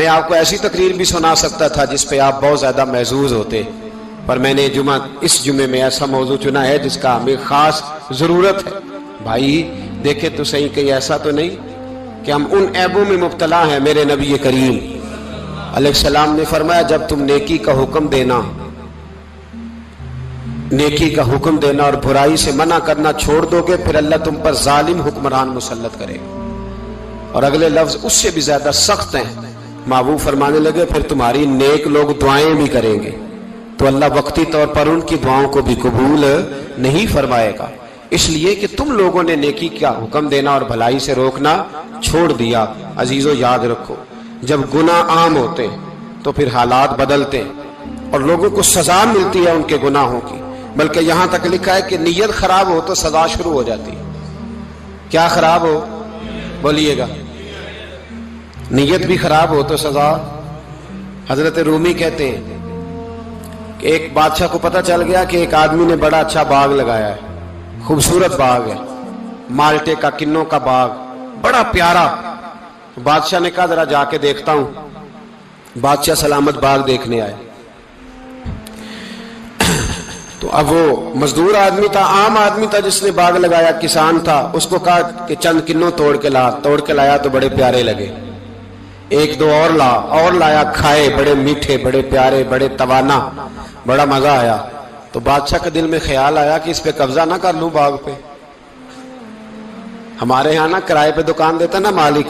میں آپ کو ایسی تقریر بھی سنا سکتا تھا جس پہ آپ بہت زیادہ محظوظ ہوتے، پر میں نے اس جمعے میں ایسا موضوع چنا ہے جس کا ہمیں خاص ضرورت ہے۔ بھائی دیکھے تو صحیح، کہیں ایسا تو نہیں کہ ہم ان عیبوں میں مبتلا ہیں۔ میرے نبی کریم علیہ السلام نے فرمایا جب تم نیکی کا حکم دینا اور برائی سے منع کرنا چھوڑ دو گے، پھر اللہ تم پر ظالم حکمران مسلط کرے گا۔ اور اگلے لفظ اس سے بھی زیادہ سخت ہیں، محبوب فرمانے لگے پھر تمہاری نیک لوگ دعائیں بھی کریں گے تو اللہ وقتی طور پر ان کی دعاؤں کو بھی قبول نہیں فرمائے گا، اس لیے کہ تم لوگوں نے نیکی کا حکم دینا اور بھلائی سے روکنا چھوڑ دیا۔ عزیزو یاد رکھو، جب گناہ عام ہوتے تو پھر حالات بدلتے اور لوگوں کو سزا ملتی ہے ان کے گناہوں کی، بلکہ یہاں تک لکھا ہے کہ نیت خراب ہو تو سزا شروع ہو جاتی ہے۔ کیا خراب ہو؟ بولیے گا۔ نیت بھی خراب ہو تو سزا۔ حضرت رومی کہتے ہیں کہ ایک بادشاہ کو پتہ چل گیا کہ ایک آدمی نے بڑا اچھا باغ لگایا ہے، خوبصورت باغ ہے، مالٹے کا، کنوں کا باغ، بڑا پیارا۔ بادشاہ نے کہا ذرا جا کے دیکھتا ہوں۔ بادشاہ سلامت باغ دیکھنے آئے تو اب وہ مزدور آدمی تھا، عام آدمی تھا جس نے باغ لگایا، کسان تھا، اس کو کہا کہ چند کنوں توڑ کے لایا تو بڑے پیارے لگے، ایک دو اور لایا، کھائے، بڑے میٹھے، بڑے پیارے، بڑے توانا، بڑا مزہ آیا۔ تو بادشاہ کے دل میں خیال آیا کہ اس پہ قبضہ نہ کر لوں باغ پہ۔ ہمارے یہاں نا کرائے پہ دکان دیتا نا مالک،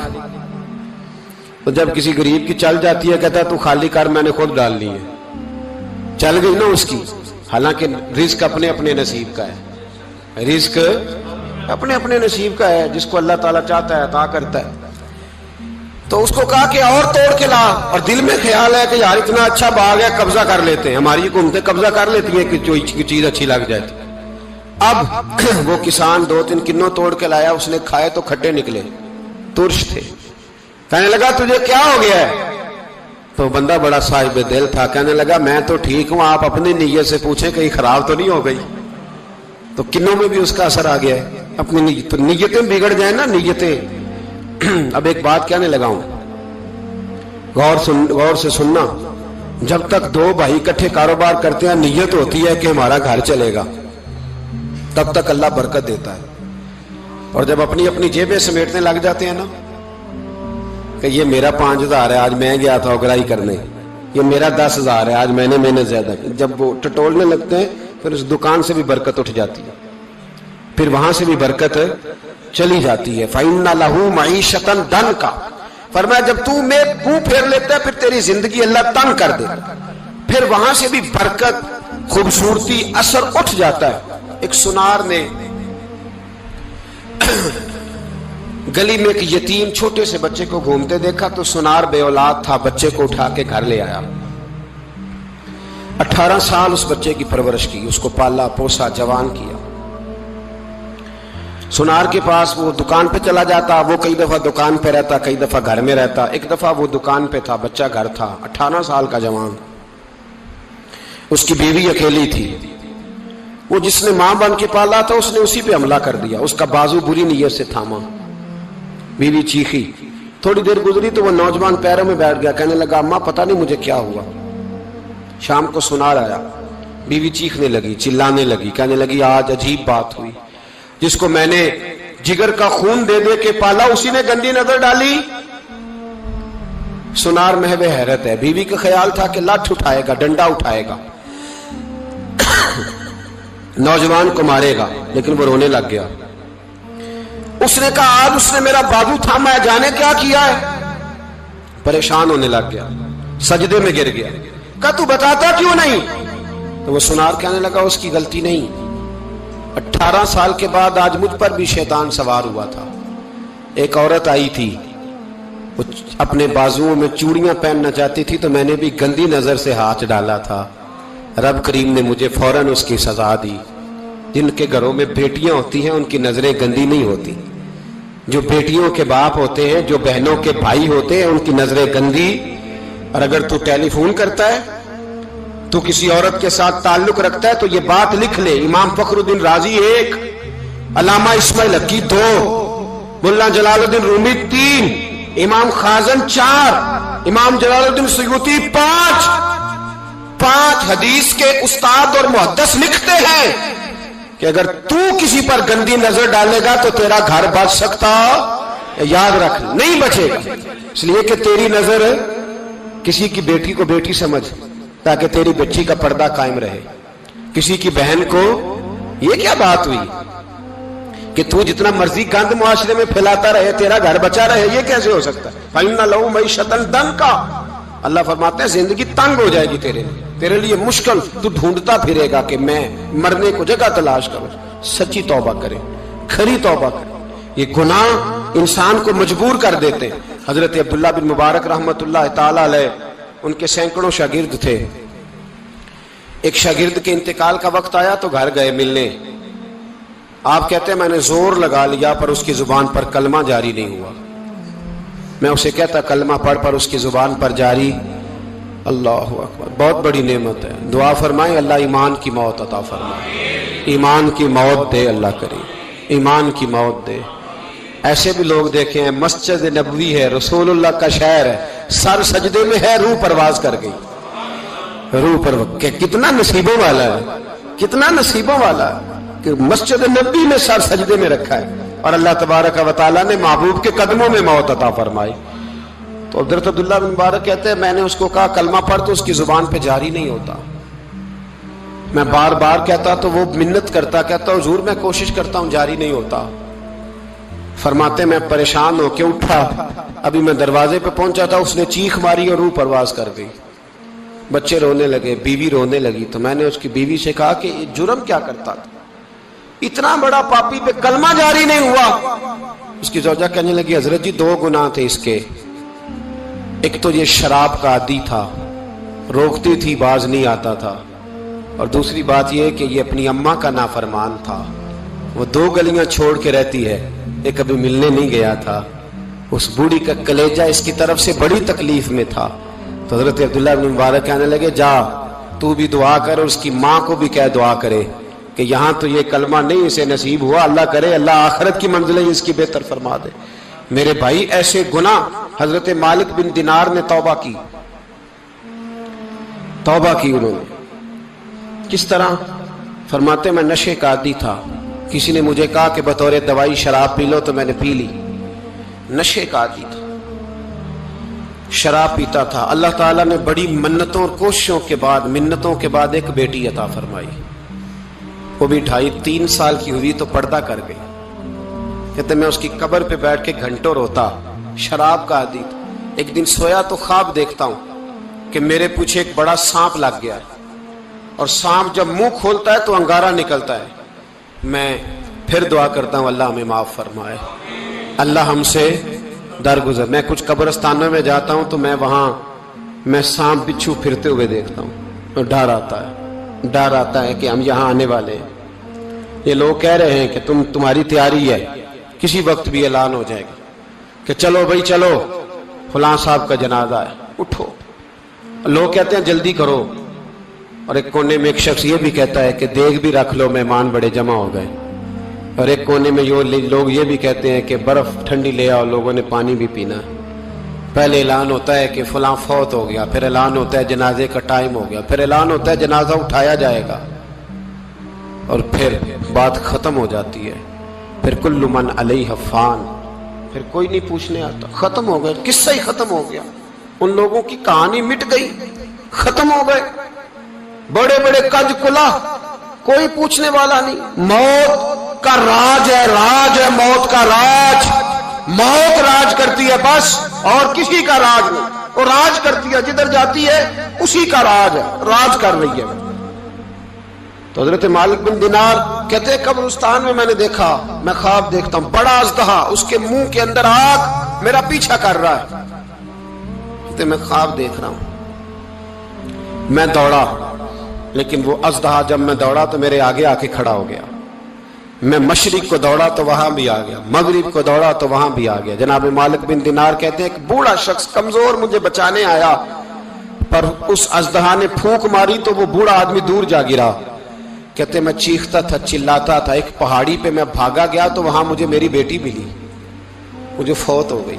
تو جب کسی غریب کی چل جاتی ہے کہتا ہے تو خالی کر، میں نے خود ڈال لی ہے، چل گئی نا اس کی۔ حالانکہ رزق اپنے اپنے نصیب کا ہے، رزق اپنے اپنے نصیب کا ہے، جس کو اللہ تعالیٰ چاہتا ہے عطا کرتا ہے۔ تو اس کو کہا کہ اور توڑ کے لا، اور دل میں خیال ہے کہ یار اتنا اچھا باغ ہے، قبضہ کر لیتے ہیں۔ ہماری حکومتیں قبضہ کر لیتی ہیں کہ جو چیز اچھی لگ جائے۔ اب وہ کسان دو تین کنوں توڑ کے لایا، اس نے کھائے تو کھٹے نکلے، ترش تھے۔ کہنے لگا تجھے کیا ہو گیا ہے؟ تو بندہ بڑا صاحب دل تھا، کہنے لگا میں تو ٹھیک ہوں، آپ اپنی نیت سے پوچھیں کہیں خراب تو نہیں ہو گئی۔ تو کنوں میں بھی اس کا اثر آ گیا ہے، اپنی نیتیں بگڑ جائیں نا، نیتیں۔ اب ایک بات کہنے لگا ہوں، غور سے سننا۔ جب تک دو بھائی اکٹھے کاروبار کرتے ہیں، نیت ہوتی ہے کہ ہمارا گھر چلے گا، تب تک اللہ برکت دیتا ہے۔ اور جب اپنی اپنی جیبیں سمیٹنے لگ جاتے ہیں نا کہ یہ میرا 5000 ہے، آج میں گیا تھا اگرائی کرنے، یہ میرا 10,000 ہے، آج میں نے محنت زیادہ کی، جب وہ ٹٹولنے لگتے ہیں پھر اس دکان سے بھی برکت اٹھ جاتی ہے، پھر وہاں سے بھی برکت چلی جاتی ہے۔ فَإِنَّ لَهُ مَعِيشَةً ضَنْكَ، فرمایا جب تو میں منہ پھیر لیتا ہے پھر تیری زندگی اللہ تنگ کر دے، پھر وہاں سے بھی برکت، خوبصورتی، اثر اٹھ جاتا ہے۔ ایک سنار نے گلی میں ایک یتیم چھوٹے سے بچے کو گھومتے دیکھا تو سنار بے اولاد تھا، بچے کو اٹھا کے گھر لے آیا، 18 سال اس بچے کی پرورش کی، اس کو پالا پوسا، جوان کیا۔ سنار کے پاس وہ دکان پہ چلا جاتا، وہ کئی دفعہ دکان پہ رہتا، کئی دفعہ گھر میں رہتا۔ ایک دفعہ وہ دکان پہ تھا، بچہ گھر تھا، 18 سال کا جوان، اس کی بیوی اکیلی تھی۔ وہ جس نے ماں بن کے پالا تھا اس نے اسی پہ حملہ کر دیا، اس کا بازو بری نیت سے تھاما، بیوی چیخی۔ تھوڑی دیر گزری تو وہ نوجوان پیروں میں بیٹھ گیا، کہنے لگا اماں پتہ نہیں مجھے کیا ہوا۔ شام کو سنار آیا، بیوی چیخنے لگی، چلانے لگی، کہنے لگی آج عجیب بات ہوئی، جس کو میں نے جگر کا خون دے دے کے پالا اسی نے گندی نظر ڈالی۔ سنار محو حیرت ہے، بیوی کا خیال تھا کہ لاٹھ اٹھائے گا، ڈنڈا اٹھائے گا، نوجوان کو مارے گا، لیکن وہ رونے لگ گیا۔ اس نے کہا آج اس نے میرا بازو تھاما ہے، جانے کیا کیا ہے؟ پریشان ہونے لگ گیا، سجدے میں گر گیا، کہا تو بتاتا کیوں نہیں؟ تو وہ سنار کہنے لگا اس کی غلطی نہیں، 18 سال کے بعد آج مجھ پر بھی شیطان سوار ہوا تھا۔ ایک عورت آئی تھی، وہ اپنے بازوؤں میں چوڑیاں پہننا چاہتی تھی تو میں نے بھی گندی نظر سے ہاتھ ڈالا تھا، رب کریم نے مجھے فوراً اس کی سزا دی۔ جن کے گھروں میں بیٹیاں ہوتی ہیں ان کی نظریں گندی نہیں ہوتی، جو بیٹیوں کے باپ ہوتے ہیں، جو بہنوں کے بھائی ہوتے ہیں، ان کی نظریں گندی۔ اور اگر تو ٹیلی فون کرتا ہے، تو کسی عورت کے ساتھ تعلق رکھتا ہے، تو یہ بات لکھ لے، امام فخر الدین رازی 1، علامہ اسماعیل حقی 2، ملا جلال الدین رومی 3، امام خازن 4، امام جلال الدین سیوطی پانچ حدیث کے استاد اور محدث لکھتے ہیں کہ اگر تو کسی پر گندی نظر ڈالے گا تو تیرا گھر بچ سکتا، یاد رکھ نہیں بچے گا، اس لیے کہ تیری نظر کسی کی بیٹی کو بیٹی سمجھ تاکہ تیری بچی کا پردہ قائم رہے، کسی کی بہن کو، یہ کیا بات ہوئی کہ تو جتنا مرضی گند معاشرے میں پھیلاتا رہے تیرا گھر بچا رہے، یہ کیسے ہو سکتا ہے؟ فَإِنَّ لَهُ مَعِيشَةً ضَنْكَ، اللہ فرماتے ہیں زندگی تنگ ہو جائے گی تیرے لیے مشکل، تو ڈھونڈتا پھرے گا کہ میں مرنے کو جگہ تلاش کروں۔ سچی توبہ کرے، کھری توبہ کرے، یہ گناہ انسان کو مجبور کر دیتے ہیں۔ حضرت عبداللہ بن مبارک رحمت اللہ تعالی علیہ، ان کے سینکڑوں شاگرد تھے، ایک شاگرد کے انتقال کا وقت آیا تو گھر گئے ملنے، آپ کہتے ہیں میں نے زور لگا لیا پر اس کی زبان پر کلمہ جاری نہیں ہوا، میں اسے کہتا کلمہ پڑھ پر اس کی زبان پر جاری، اللہ اکبر، بہت بڑی نعمت ہے، دعا فرمائیں اللہ ایمان کی موت عطا فرمائے، ایمان کی موت دے اللہ کریم، ایمان کی موت دے۔ ایسے بھی لوگ دیکھے ہیں، مسجد نبوی ہے، رسول اللہ کا شہر ہے، سر سجدے میں ہے، روح پرواز کر گئی، روح پرواز، کتنا نصیبوں والا ہے، کتنا نصیبوں والا ہے کہ مسجد نبوی میں سر سجدے میں رکھا ہے اور اللہ تبارک و تعالیٰ نے محبوب کے قدموں میں موت عطا فرمائی۔ تو حضرت عبداللہ بن مبارک کہتے ہیں میں نے اس کو کہا کلمہ پڑھ تو اس کی زبان پہ جاری نہیں ہوتا، میں بار بار کہتا تو وہ منت کرتا، کہتا حضور میں کوشش کرتا ہوں جاری نہیں ہوتا۔ فرماتے میں پریشان ہو کے اٹھا، ابھی میں دروازے پہ پہنچا تھا اس نے چیخ ماری اور روح پرواز کر گئی، بچے رونے لگے، بیوی رونے لگی، تو میں نے اس کی بیوی سے کہا کہ یہ جرم کیا کرتا تھا، اتنا بڑا پاپی پہ کلمہ جاری نہیں ہوا۔ اس کی زوجہ کہنے لگی حضرت جی دو گناہ تھے اس کے، ایک تو یہ شراب کا عادی تھا، روکتی تھی باز نہیں آتا تھا، اور دوسری بات یہ کہ یہ اپنی اماں کا نافرمان تھا، وہ دو گلیاں چھوڑ کے رہتی ہے، یہ کبھی ملنے نہیں گیا تھا، اس بوڑھی کا کلیجہ اس کی طرف سے بڑی تکلیف میں تھا۔ تو حضرت عبداللہ بن مبارک کہنے لگے جا تو بھی دعا کر اور اس کی ماں کو بھی کہہ دعا کرے کہ یہاں تو یہ کلمہ نہیں اسے نصیب ہوا، اللہ کرے اللہ آخرت کی منزلیں اس کی بہتر فرما دے۔ میرے بھائی ایسے گناہ، حضرت مالک بن دینار نے توبہ کی انہوں نے، کس طرح؟ فرماتے میں نشے کا عادی تھا، کسی نے مجھے کہا کہ بطور دوائی شراب پی لو تو میں نے پی لی، نشے کا عادی تھا، شراب پیتا تھا۔ اللہ تعالیٰ نے بڑی منتوں اور کوششوں کے بعد، منتوں کے بعد ایک بیٹی عطا فرمائی، وہ بھی 2.5-3 سال کی ہوئی تو پردہ کر گئی۔ کہتے میں اس کی قبر پہ بیٹھ کے گھنٹوں روتا، شراب کا عادی تھا۔ ایک دن سویا تو خواب دیکھتا ہوں کہ میرے پیچھے ایک بڑا سانپ لگ گیا، اور سانپ جب منہ کھولتا ہے تو انگارہ نکلتا ہے، میں پھر دعا کرتا ہوں اللہ ہمیں معاف فرمائے، اللہ ہم سے درگزر۔ میں کچھ قبرستانوں میں جاتا ہوں تو میں سانپ بچھو پھرتے ہوئے دیکھتا ہوں، اور ڈر آتا ہے کہ ہم یہاں آنے والے ہیں، یہ لوگ کہہ رہے ہیں کہ تمہاری تیاری ہے، کسی وقت بھی اعلان ہو جائے گا کہ چلو بھائی چلو فلاں صاحب کا جنازہ ہے، اٹھو، لوگ کہتے ہیں جلدی کرو، اور ایک کونے میں ایک شخص یہ بھی کہتا ہے کہ دیگ بھی رکھ لو مہمان بڑے جمع ہو گئے، اور ایک کونے میں لوگ یہ بھی کہتے ہیں کہ برف ٹھنڈی لے آؤ، لوگوں نے پانی بھی پینا ہے۔ پہلے اعلان ہوتا ہے کہ فلاں فوت ہو گیا، پھر اعلان ہوتا ہے جنازے کا ٹائم ہو گیا، پھر اعلان ہوتا ہے جنازہ اٹھایا جائے گا، اور پھر بات ختم ہو جاتی ہے، پھر کل من علیہ فان، پھر کوئی نہیں پوچھنے آتا، ختم ہو گئے، قصہ ہی ختم ہو گیا، ان لوگوں کی کہانی مٹ گئی، ختم ہو گئے، بڑے بڑے کج کلا، کوئی پوچھنے والا نہیں۔ موت کا راج ہے موت کا راج، موت راج کرتی ہے بس، اور کسی کا راج نہیں، وہ راج کرتی ہے، جدھر جاتی ہے اسی کا راج ہے، راج کر رہی ہے۔ تو حضرت مالک بن دینار کہتے ہیں قبرستان میں نے دیکھا، میں خواب دیکھتا ہوں بڑا اژدہا، اس کے منہ کے اندر آگ میرا پیچھا کر رہا ہے، کہتے میں خواب دیکھ رہا ہوں، میں دوڑا، لیکن وہ اژدہا جب میں دوڑا تو میرے آگے آ کے کھڑا ہو گیا، میں مشرق کو دوڑا تو وہاں بھی آ گیا، مغرب کو دوڑا تو وہاں بھی آ گیا۔ جناب مالک بن دینار کہتے ہیں ایک بوڑھا شخص کمزور مجھے بچانے آیا، پر اس اژدہا نے پھونک ماری تو وہ بوڑھا آدمی دور جا گرا۔ کہتے میں چیختا تھا، چلاتا تھا، ایک پہاڑی پہ میں بھاگا گیا تو وہاں مجھے میری بیٹی ملی، مجھے فوت ہو گئی۔